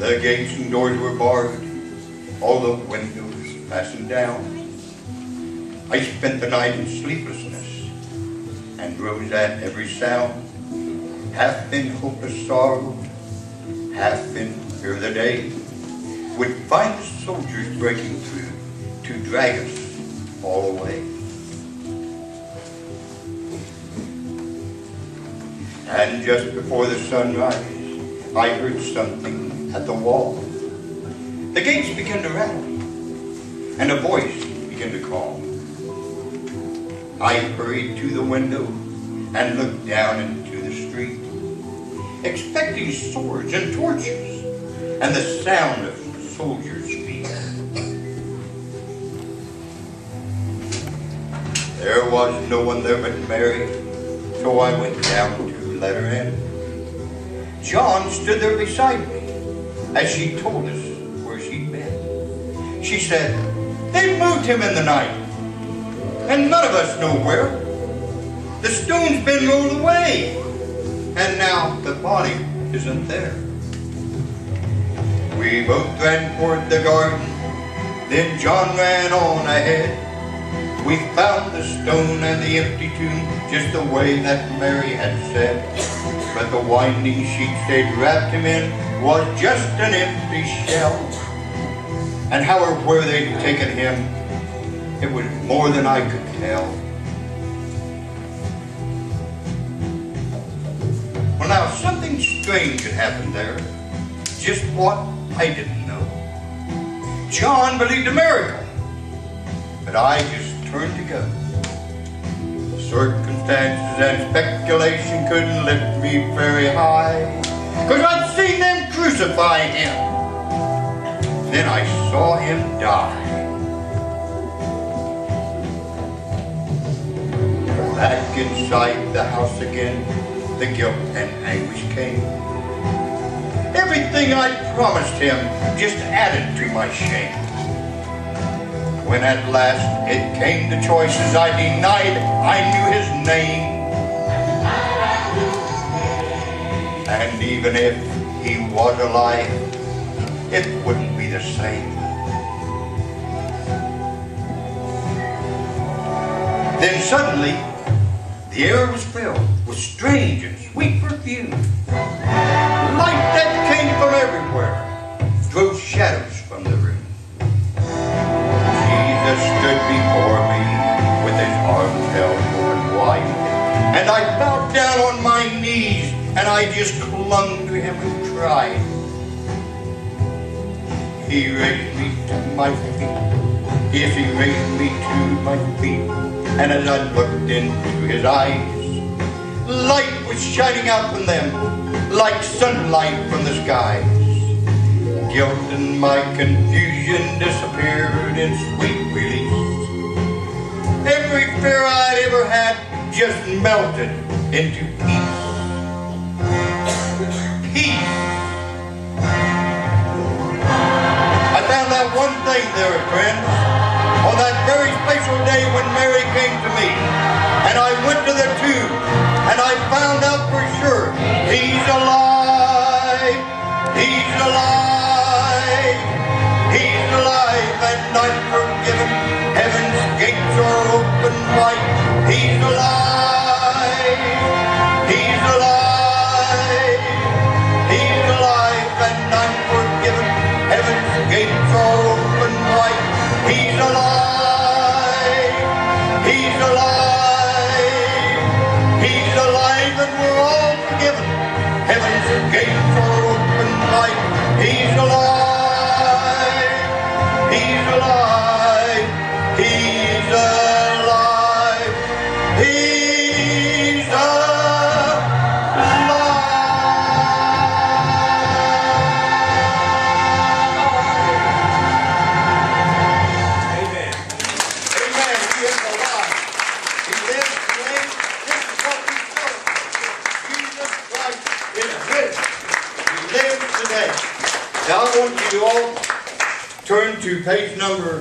The gates and doors were barred, all the windows fastened down. I spent the night in sleeplessness and rose at every sound, half in hopeless sorrow, half in fear the day would find the soldiers breaking through to drag us all away. And just before the sunrise, I heard something at the wall. The gates began to rattle, and a voice began to call. I hurried to the window and looked down into the street, expecting swords and torches and the sound of soldiers' feet. There was no one there but Mary, so I went down to let her in. John stood there beside me as she told us where she'd been. She said, "They moved him in the night, and none of us know where. The stone's been rolled away, and now the body isn't there." We both ran toward the garden, then John ran on ahead. We found the stone and the empty tomb just the way that Mary had said. But the winding sheets they'd wrapped him in was just an empty shell. And how or where they'd taken him, it was more than I could tell. Well, now, something strange had happened there. Just what, I didn't know. John believed a miracle, but I just turned to go. Circumstances and speculation couldn't lift me very high, 'cause I'd seen them crucify him. Then I saw him die. Back inside the house again, the guilt and anguish came. Everything I'd promised him just added to my shame. When at last it came to choices I denied, I knew his name. And even if he was alive, it wouldn't be the same. Then suddenly, the air was filled with strange and sweet perfume. Light that came from everywhere drove shadows from the room. Jesus stood before me with his arms held open wide, and I bowed down on my knees and I just clung to him and cried. He raised me to my feet. Yes, he raised me to my feet, and as I looked into his eyes, light was shining out from them like sunlight from the skies. Guilt and my confusion disappeared in sweet release. Every fear I'd ever had just melted into peace. Peace. I found out one thing there, friends, on that very special day when Mary came to me, and I went to the tomb, and I found out for sure he's alive. He's alive. He's alive and I'm forgiven. Heaven's gates are open wide. He's alive. He's alive. He's alive and I'm forgiven. Heaven's gates are open wide. He's alive. He's alive. He's alive and we're all forgiven. Heaven's gates are open wide. He's alive. He's alive. He's alive. He's alive. Amen. Amen. He is alive. He lives today. This is what we celebrate. Jesus Christ is risen. He lives today. Now I want you to all turn to page number